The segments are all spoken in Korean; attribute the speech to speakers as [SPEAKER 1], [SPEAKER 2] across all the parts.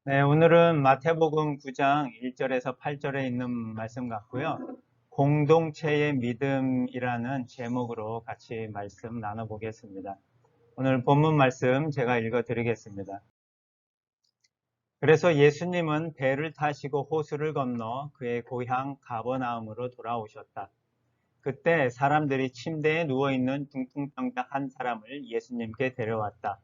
[SPEAKER 1] 네, 오늘은 마태복음 9장 1절에서 8절에 있는 말씀 같고요. 공동체의 믿음이라는 제목으로 같이 말씀 나눠보겠습니다. 오늘 본문 말씀 제가 읽어드리겠습니다. 그래서 예수님은 배를 타시고 호수를 건너 그의 고향 가버나움으로 돌아오셨다. 그때 사람들이 침대에 누워있는 중풍병자 한 사람을 예수님께 데려왔다.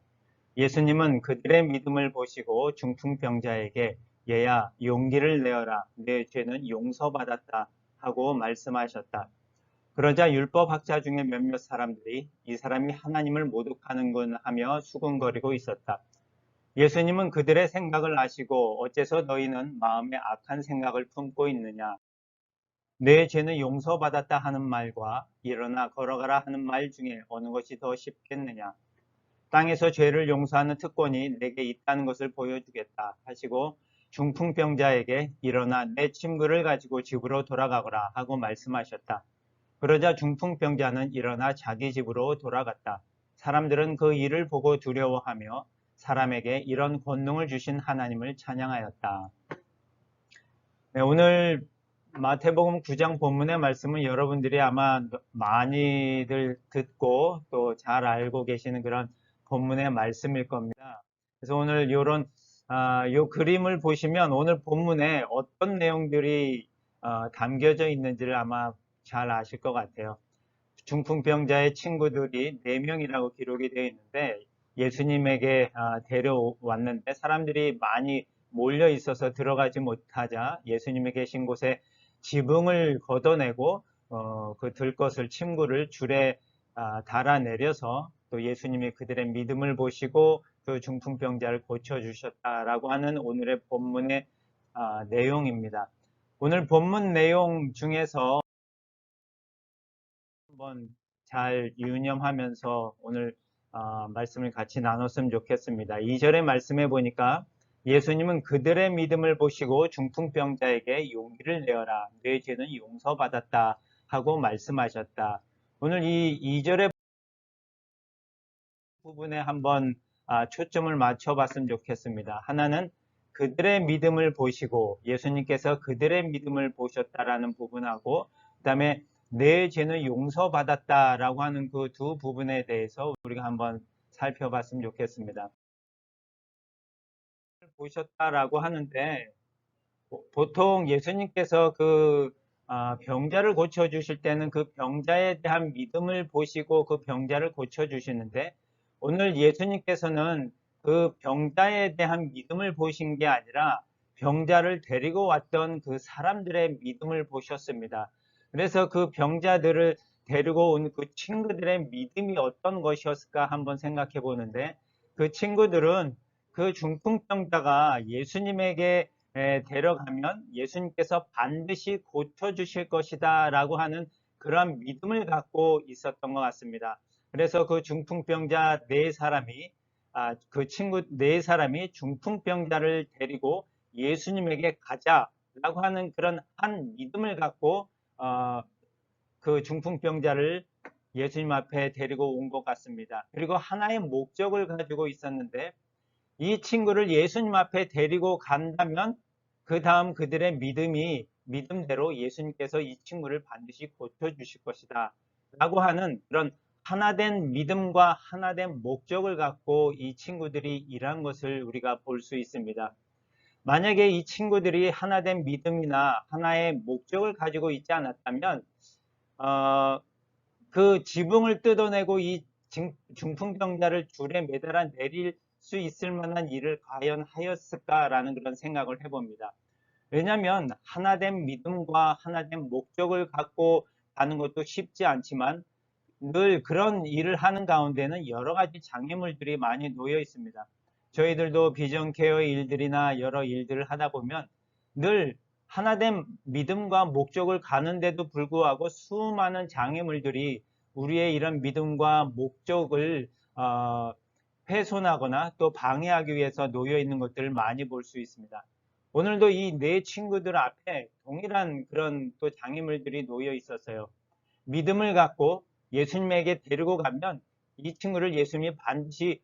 [SPEAKER 1] 예수님은 그들의 믿음을 보시고 중풍병자에게 얘야 용기를 내어라 내 죄는 용서받았다 하고 말씀하셨다. 그러자 율법학자 중에 몇몇 사람들이 이 사람이 하나님을 모독하는군 하며 수군거리고 있었다. 예수님은 그들의 생각을 아시고 어째서 너희는 마음에 악한 생각을 품고 있느냐. 내 죄는 용서받았다 하는 말과 일어나 걸어가라 하는 말 중에 어느 것이 더 쉽겠느냐. 땅에서 죄를 용서하는 특권이 내게 있다는 것을 보여주겠다 하시고 중풍병자에게 일어나 내 친구를 가지고 집으로 돌아가거라 하고 말씀하셨다. 그러자 중풍병자는 일어나 자기 집으로 돌아갔다. 사람들은 그 일을 보고 두려워하며 사람에게 이런 권능을 주신 하나님을 찬양하였다. 네, 오늘 마태복음 9장 본문의 말씀은 여러분들이 아마 많이들 듣고 또 잘 알고 계시는 그런 본문의 말씀일 겁니다. 그래서 오늘 요 그림을 보시면 오늘 본문에 어떤 내용들이 담겨져 있는지를 아마 잘 아실 것 같아요. 중풍병자의 친구들이 4명이라고 기록이 되어 있는데 예수님에게 데려왔는데 사람들이 많이 몰려 있어서 들어가지 못하자 예수님이 계신 곳에 지붕을 걷어내고 그 들것을 침구를 줄에 달아내려서 또 예수님이 그들의 믿음을 보시고 그 중풍병자를 고쳐주셨다라고 하는 오늘의 본문의 내용입니다. 오늘 본문 내용 중에서 한번 잘 유념하면서 오늘 말씀을 같이 나눴으면 좋겠습니다. 2절의 말씀해 보니까 예수님은 그들의 믿음을 보시고 중풍병자에게 용기를 내어라. 내 죄는 용서받았다 하고 말씀하셨다. 오늘 이 2절의 부분에 한번 초점을 맞춰 봤으면 좋겠습니다. 하나는 그들의 믿음을 보시고 예수님께서 그들의 믿음을 보셨다라는 부분하고 그다음에 내 죄는 용서받았다라고 하는 그 두 부분에 대해서 우리가 한번 살펴봤으면 좋겠습니다. 보셨다라고 하는데 보통 예수님께서 그 병자를 고쳐 주실 때는 그 병자에 대한 믿음을 보시고 그 병자를 고쳐 주시는데 오늘 예수님께서는 그 병자에 대한 믿음을 보신 게 아니라 병자를 데리고 왔던 그 사람들의 믿음을 보셨습니다. 그래서 그 병자들을 데리고 온 그 친구들의 믿음이 어떤 것이었을까 한번 생각해 보는데 그 친구들은 그 중풍병자가 예수님에게 데려가면 예수님께서 반드시 고쳐주실 것이다 라고 하는 그런 믿음을 갖고 있었던 것 같습니다. 그래서 그 중풍병자 네 사람이 그 친구 네 사람이 중풍병자를 데리고 예수님에게 가자라고 하는 그런 한 믿음을 갖고 어, 그 중풍병자를 예수님 앞에 데리고 온 것 같습니다. 그리고 하나의 목적을 가지고 있었는데 이 친구를 예수님 앞에 데리고 간다면 그 다음 그들의 믿음대로 예수님께서 이 친구를 반드시 고쳐주실 것이다 라고 하는 그런 하나된 믿음과 하나된 목적을 갖고 이 친구들이 일한 것을 우리가 볼 수 있습니다. 만약에 이 친구들이 하나된 믿음이나 하나의 목적을 가지고 있지 않았다면 그 지붕을 뜯어내고 이 중풍병자를 줄에 매달아 내릴 수 있을 만한 일을 과연 하였을까라는 그런 생각을 해봅니다. 왜냐하면 하나된 믿음과 하나된 목적을 갖고 가는 것도 쉽지 않지만 늘 그런 일을 하는 가운데는 여러 가지 장애물들이 많이 놓여 있습니다. 저희들도 비전 케어 일들이나 여러 일들을 하다 보면 늘 하나된 믿음과 목적을 가는데도 불구하고 수많은 장애물들이 우리의 이런 믿음과 목적을 훼손하거나 또 방해하기 위해서 놓여 있는 것들을 많이 볼 수 있습니다. 오늘도 이 네 친구들 앞에 동일한 그런 또 장애물들이 놓여 있었어요. 믿음을 갖고 예수님에게 데리고 가면 이 친구를 예수님이 반드시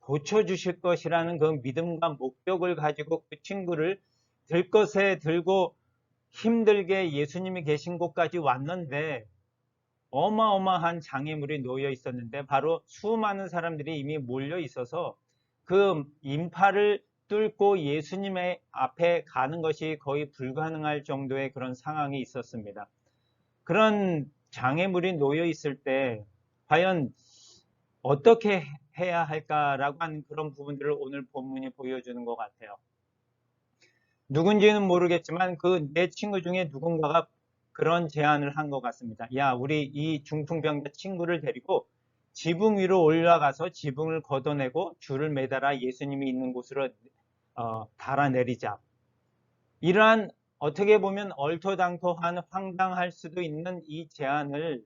[SPEAKER 1] 고쳐주실 것이라는 그 믿음과 목적을 가지고 그 친구를 들것에 들고 힘들게 예수님이 계신 곳까지 왔는데 어마어마한 장애물이 놓여 있었는데 바로 수많은 사람들이 이미 몰려 있어서 그 인파를 뚫고 예수님의 앞에 가는 것이 거의 불가능할 정도의 그런 상황이 있었습니다. 그런 장애물이 놓여 있을 때 과연 어떻게 해야 할까라고 하는 그런 부분들을 오늘 본문이 보여주는 것 같아요. 누군지는 모르겠지만 그 내 친구 중에 누군가가 그런 제안을 한 것 같습니다. 야, 우리 이 중풍병자 친구를 데리고 지붕 위로 올라가서 지붕을 걷어내고 줄을 매달아 예수님이 있는 곳으로 달아내리자. 이러한 어떻게 보면 얼토당토한 황당할 수도 있는 이 제안을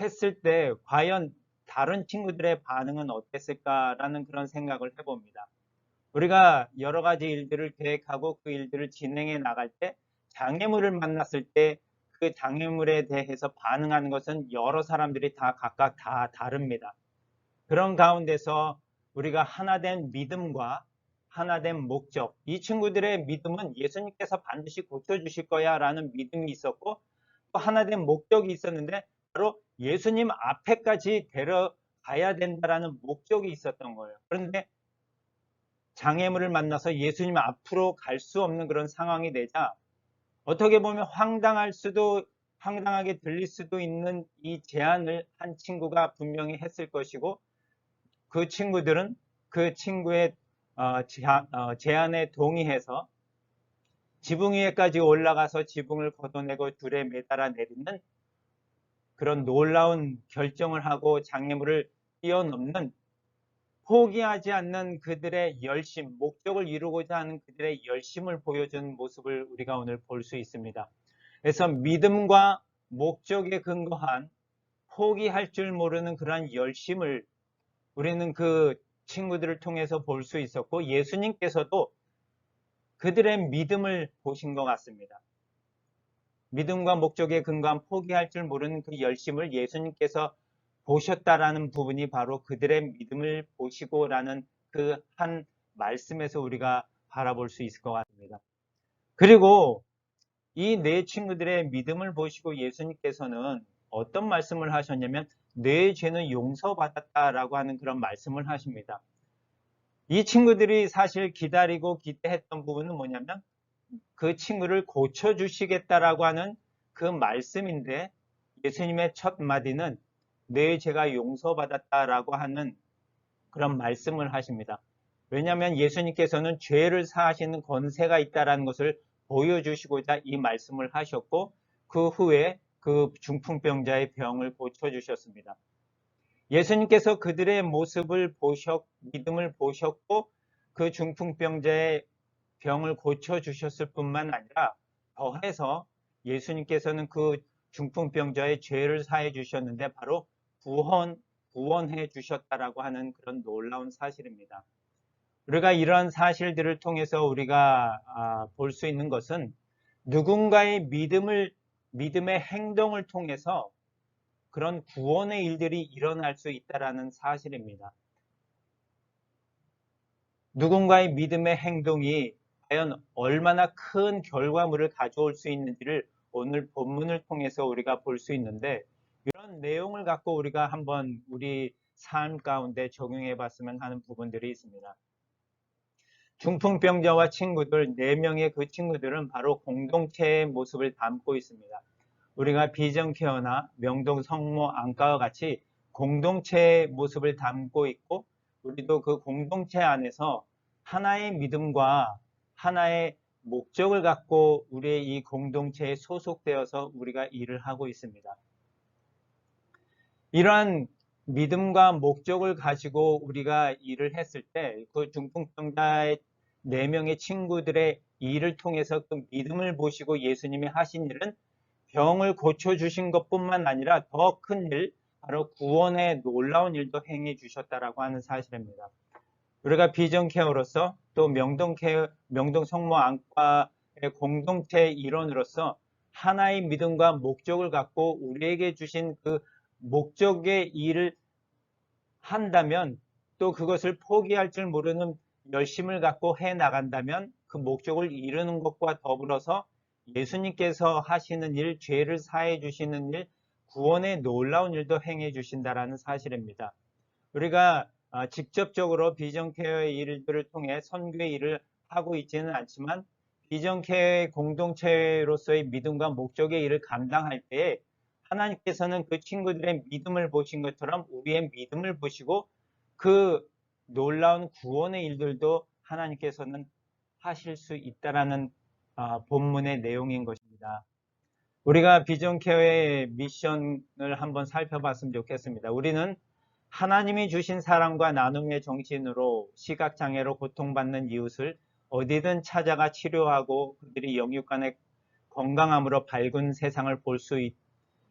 [SPEAKER 1] 했을 때 과연 다른 친구들의 반응은 어땠을까라는 그런 생각을 해봅니다. 우리가 여러 가지 일들을 계획하고 그 일들을 진행해 나갈 때 장애물을 만났을 때 그 장애물에 대해서 반응하는 것은 여러 사람들이 다 각각 다 다릅니다. 그런 가운데서 우리가 하나된 믿음과 하나된 목적, 이 친구들의 믿음은 예수님께서 반드시 고쳐주실 거야 라는 믿음이 있었고 또 하나된 목적이 있었는데 바로 예수님 앞에까지 데려가야 된다라는 목적이 있었던 거예요. 그런데 장애물을 만나서 예수님 앞으로 갈 수 없는 그런 상황이 되자 어떻게 보면 황당하게 들릴 수도 있는 이 제안을 한 친구가 분명히 했을 것이고 그 친구들은 그 친구의 제안에 동의해서 지붕 위에까지 올라가서 지붕을 걷어내고 줄에 매달아 내리는 그런 놀라운 결정을 하고 장애물을 뛰어넘는 포기하지 않는 그들의 열심, 목적을 이루고자 하는 그들의 열심을 보여준 모습을 우리가 오늘 볼 수 있습니다. 그래서 믿음과 목적에 근거한 포기할 줄 모르는 그러한 열심을 우리는 그 친구들을 통해서 볼 수 있었고 예수님께서도 그들의 믿음을 보신 것 같습니다. 믿음과 목적에 근거한 포기할 줄 모르는 그 열심을 예수님께서 보셨다라는 부분이 바로 그들의 믿음을 보시고라는 그 한 말씀에서 우리가 바라볼 수 있을 것 같습니다. 그리고 이 네 친구들의 믿음을 보시고 예수님께서는 어떤 말씀을 하셨냐면 내 죄는 용서받았다라고 하는 그런 말씀을 하십니다. 이 친구들이 사실 기다리고 기대했던 부분은 뭐냐면 그 친구를 고쳐주시겠다라고 하는 그 말씀인데 예수님의 첫 마디는 내 죄가 용서받았다라고 하는 그런 말씀을 하십니다. 왜냐하면 예수님께서는 죄를 사하시는 권세가 있다는 것을 보여주시고자 이 말씀을 하셨고 그 후에 그 중풍병자의 병을 고쳐주셨습니다. 예수님께서 그들의 모습을 믿음을 보셨고 그 중풍병자의 병을 고쳐주셨을 뿐만 아니라 더해서 예수님께서는 그 중풍병자의 죄를 사해 주셨는데 바로 구원해 주셨다라고 하는 그런 놀라운 사실입니다. 우리가 이러한 사실들을 통해서 우리가 볼 수 있는 것은 누군가의 믿음의 행동을 통해서 그런 구원의 일들이 일어날 수 있다라는 사실입니다. 누군가의 믿음의 행동이 과연 얼마나 큰 결과물을 가져올 수 있는지를 오늘 본문을 통해서 우리가 볼 수 있는데 이런 내용을 갖고 우리가 한번 우리 삶 가운데 적용해 봤으면 하는 부분들이 있습니다. 중풍병자와 친구들 4명의 그 친구들은 바로 공동체의 모습을 담고 있습니다. 우리가 비전케어나 명동 성모 안과와 같이 공동체의 모습을 담고 있고 우리도 그 공동체 안에서 하나의 믿음과 하나의 목적을 갖고 우리의 이 공동체에 소속되어서 우리가 일을 하고 있습니다. 이러한 믿음과 목적을 가지고 우리가 일을 했을 때 그 중풍병자의 4명의 친구들의 일을 통해서 그 믿음을 보시고 예수님이 하신 일은 병을 고쳐주신 것뿐만 아니라 더 큰 일, 바로 구원의 놀라운 일도 행해 주셨다라고 하는 사실입니다. 우리가 비전케어로서 또 명동 성모 안과의 공동체 일원으로서 하나의 믿음과 목적을 갖고 우리에게 주신 그 목적의 일을 한다면 또 그것을 포기할 줄 모르는 열심을 갖고 해 나간다면 그 목적을 이루는 것과 더불어서 예수님께서 하시는 일, 죄를 사해 주시는 일, 구원의 놀라운 일도 행해 주신다라는 사실입니다. 우리가 직접적으로 비전 케어의 일들을 통해 선교의 일을 하고 있지는 않지만 비전 케어의 공동체로서의 믿음과 목적의 일을 감당할 때에 하나님께서는 그 친구들의 믿음을 보신 것처럼 우리의 믿음을 보시고 그 놀라운 구원의 일들도 하나님께서는 하실 수 있다라는 본문의 내용인 것입니다. 우리가 비전 케어의 미션을 한번 살펴봤으면 좋겠습니다. 우리는 하나님이 주신 사랑과 나눔의 정신으로 시각장애로 고통받는 이웃을 어디든 찾아가 치료하고 그들이 영육간의 건강함으로 밝은 세상을 볼 수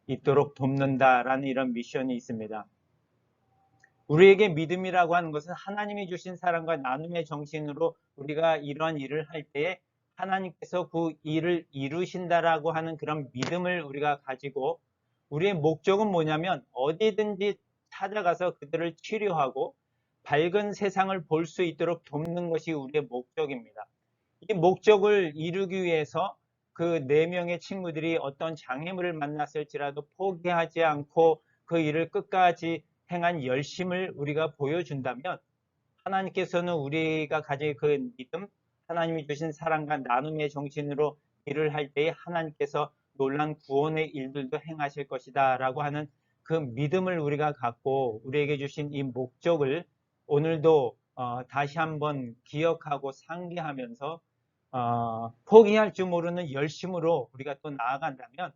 [SPEAKER 1] 있도록 돕는다라는 이런 미션이 있습니다. 우리에게 믿음이라고 하는 것은 하나님이 주신 사랑과 나눔의 정신으로 우리가 이러한 일을 할 때에 하나님께서 그 일을 이루신다라고 하는 그런 믿음을 우리가 가지고 우리의 목적은 뭐냐면 어디든지 찾아가서 그들을 치료하고 밝은 세상을 볼 수 있도록 돕는 것이 우리의 목적입니다. 이 목적을 이루기 위해서 그 4명의 친구들이 어떤 장애물을 만났을지라도 포기하지 않고 그 일을 끝까지 행한 열심을 우리가 보여준다면 하나님께서는 우리가 가진 그 믿음, 하나님이 주신 사랑과 나눔의 정신으로 일을 할 때에 하나님께서 놀란 구원의 일들도 행하실 것이다 라고 하는 그 믿음을 우리가 갖고 우리에게 주신 이 목적을 오늘도 다시 한번 기억하고 상기하면서 포기할 줄 모르는 열심으로 우리가 또 나아간다면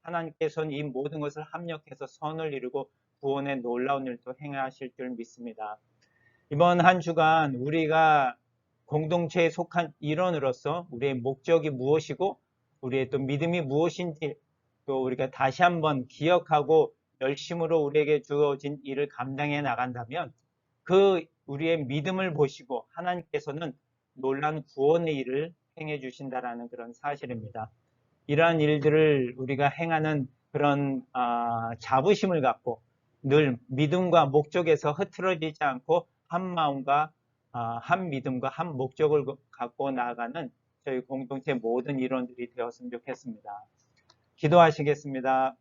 [SPEAKER 1] 하나님께서는 이 모든 것을 합력해서 선을 이루고 구원의 놀라운 일도 행하실 줄 믿습니다. 이번 한 주간 우리가 공동체에 속한 일원으로서 우리의 목적이 무엇이고 우리의 또 믿음이 무엇인지 또 우리가 다시 한번 기억하고 열심으로 우리에게 주어진 일을 감당해 나간다면 그 우리의 믿음을 보시고 하나님께서는 놀라운 구원의 일을 행해 주신다라는 그런 사실입니다. 이러한 일들을 우리가 행하는 그런 자부심을 갖고 늘 믿음과 목적에서 흐트러지지 않고 한 마음과 한 믿음과 한 목적을 갖고 나아가는 저희 공동체 모든 일원들이 되었으면 좋겠습니다. 기도하시겠습니다.